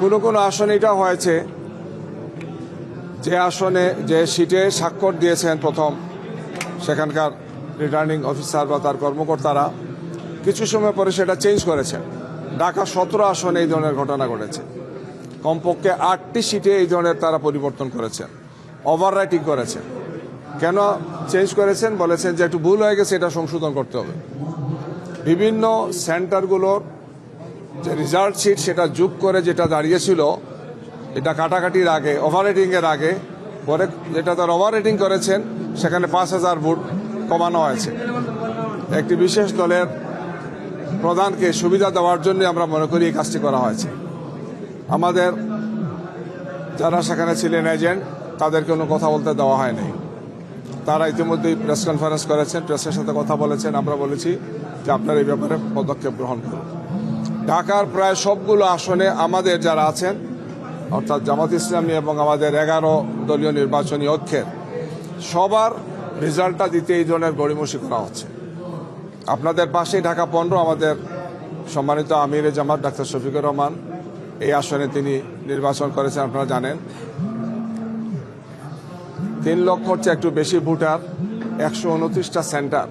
কোনো আসনে এটা হয়েছে যে আসনে যে সিটে স্বাক্ষর দিয়েছেন প্রথম সেখানকার রিটার্নিং অফিসার বা তার কর্মকর্তারা কিছু সময় পরে সেটা চেঞ্জ করেছেন। ঢাকা 17 আসনে এই ধরনের ঘটনা ঘটেছে। কমপক্ষে 8টি সিটে এই ধরনের তারা পরিবর্তন করেছেন, ওভাররাইটিং করেছেন। কেন চেঞ্জ করেছেন? বলেছেন যে একটু ভুল হয়ে গেছে, এটা সংশোধন করতে হবে। বিভিন্ন সেন্টারগুলোর যে রেজাল্ট শিট সেটা যোগ করে যেটা দাঁড়িয়েছিল, এটা কাটাকাটির আগে ওভাররেটিংয়ের আগে পরে যেটা তার ওভাররেটিং করেছেন সেখানে 5,000 ভোট কমানো হয়েছে। একটি বিশেষ দলের প্রধানকে সুবিধা দেওয়ার জন্য আমরা মনে করি এই কাজটি করা হয়েছে। আমাদের যারা সেখানে ছিলেন এজেন্ট, তাদেরকে কোনো কথা বলতে দেওয়া হয়নি। তারা ইতিমধ্যেই প্রেস কনফারেন্স করেছেন, প্রেসের সাথে কথা বলেছেন। আমরা বলেছি যে আপনারা এই ব্যাপারে পদক্ষেপ গ্রহণ করুন। ঢাকার প্রায় সবগুলো আসনে আমাদের যারা আছেন, অর্থাৎ জামাত ইসলামী এবং আমাদের 11 দলীয় নির্বাচনী ঐক্যের সবার রেজাল্টটা দিতে এই ধরনের গড়িমসি করা হচ্ছে। আপনাদের পাশেই ঢাকা 15 আমাদের সম্মানিত আমিরে জামাত ডাক্তার শফিকুর রহমান এই আসনে তিনি নির্বাচন করেছেন। আপনারা জানেন 3 লক্ষর চেয়ে একটু বেশি ভোটার, 129টা সেন্টার,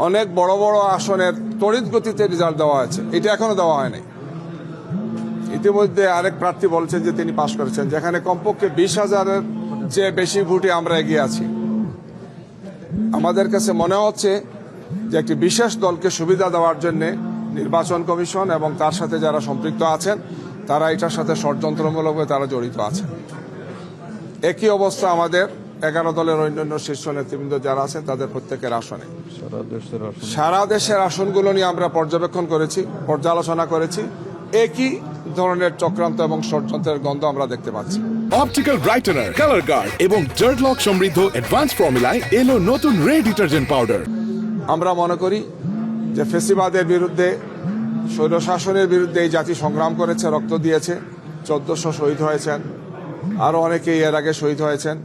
অনেক বড় বড় আসনের তড়িৎ গতিতে রেজাল্ট দেওয়া হয়েছে। এটা এখনো দেওয়া হয়নি। ইতিমধ্যে আরেক প্রার্থী বলছেন যে তিনি পাশ করেছেন, যেখানে কমপক্ষে 20,000-এর চেয়ে বেশি ভোটে আমরা এগিয়ে আছি। আমাদের কাছে মনে হচ্ছে যে একটি বিশেষ দলকে সুবিধা দেওয়ার জন্য নির্বাচন কমিশন এবং তার সাথে যারা সম্পৃক্ত আছেন তারা এটার সাথে ষড়যন্ত্রমূলকভাবে তারা জড়িত আছেন। একই অবস্থা আমাদের 11 দলের অন্যান্য শীর্ষ নেতৃবৃন্দ যারা আছেন তাদের প্রত্যেকের আসনে। সারা দেশের আসনগুলো নিয়ে আমরা পর্যবেক্ষণ করেছি, পর্যালোচনা করেছি। একই ধরনের চক্রান্ত এবং ষড়যন্ত্রের গন্ধ আমরা দেখতে পাচ্ছি। অপটিক্যাল ব্রাইটেনার, কালার গার্ড এবং ডার্ট লক সমৃদ্ধ অ্যাডভান্স ফর্মুলায় এলো নতুন রে ডিটারজেন্ট পাউডার। আমরা মনে করি যে ফেসিবাদের বিরুদ্ধে, স্বৈরশাসনের বিরুদ্ধে এই জাতি সংগ্রাম করেছে, রক্ত দিয়েছে। 1400 শহীদ হয়েছেন, আরও অনেকেই এর আগে শহীদ হয়েছেন।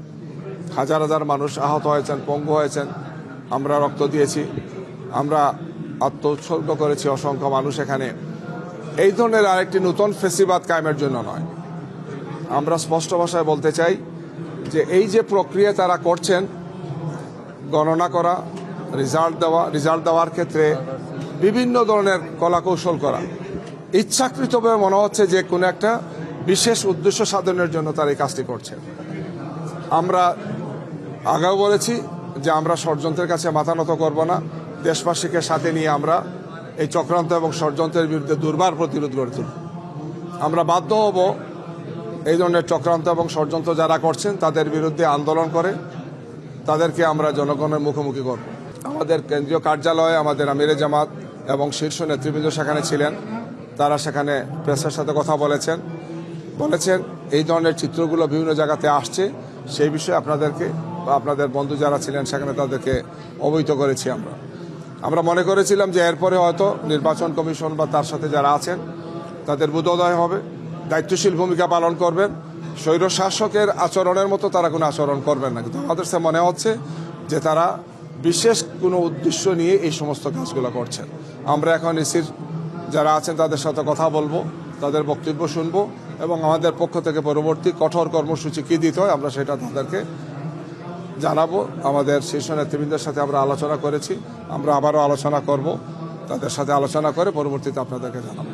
হাজার হাজার মানুষ আহত হয়েছেন, পঙ্গু হয়েছেন। আমরা রক্ত দিয়েছি, আমরা আত্মোৎসর্গ করেছি অসংখ্য মানুষ এখানে। এই ধরনের আরেকটি নতুন ফেসিবাদ কায়েমের জন্য নয়। আমরা স্পষ্ট ভাষায় বলতে চাই যে এই যে প্রক্রিয়া তারা করছেন, গণনা করা, রেজাল্ট দেওয়ার ক্ষেত্রে বিভিন্ন ধরনের কলাকৌশল করা, ইচ্ছাকৃতভাবে মনে হচ্ছে যে কোনো একটা বিশেষ উদ্দেশ্য সাধনের জন্য তারা এই কাজটি করছেন। আমরা আগেও বলেছি যে আমরা ষড়যন্ত্রের কাছে মাথা নত করব না। দেশবাসীকে সাথে নিয়ে আমরা এই চক্রান্ত এবং ষড়যন্ত্রের বিরুদ্ধে দুর্বার প্রতিরোধ গড়ে তুলব। আমরা বাধ্য হব এই ধরনের চক্রান্ত এবং ষড়যন্ত্র যারা করছেন তাদের বিরুদ্ধে আন্দোলন করে তাদেরকে আমরা জনগণের মুখোমুখি করব। আমাদের কেন্দ্রীয় কার্যালয়ে আমাদের আমিরে জামাত এবং শীর্ষ নেতৃবৃন্দ সেখানে ছিলেন। তারা সেখানে প্রেসের সাথে কথা বলেছেন এই ধরনের চিত্রগুলো বিভিন্ন জায়গাতে আসছে, সেই বিষয়ে আপনাদেরকে বা আপনাদের বন্ধু যারা ছিলেন সেখানে তাদেরকে অবহিত করেছি। আমরা মনে করেছিলাম যে এরপরে হয়তো নির্বাচন কমিশন বা তার সাথে যারা আছেন তাদের বোধোদয় হবে, দায়িত্বশীল ভূমিকা পালন করবেন, স্বৈরশাসকের আচরণের মতো তারা কোনো আচরণ করবেন না। কিন্তু আমাদের সে মনে হচ্ছে যে তারা বিশেষ কোনো উদ্দেশ্য নিয়ে এই সমস্ত কাজগুলো করছেন। আমরা এখন ইসির যারা আছেন তাদের সাথে কথা বলবো, তাদের বক্তব্য শুনবো এবং আমাদের পক্ষ থেকে পরবর্তী কঠোর কর্মসূচি কী দিতে হয় আমরা সেটা তাদেরকে জানাবো। আমাদের শীর্ষ নেতৃবৃন্দের সাথে আমরা আলোচনা করেছি, আমরা আবারও আলোচনা করব, তাদের সাথে আলোচনা করে পরবর্তীতে আপনাদেরকে জানাবো।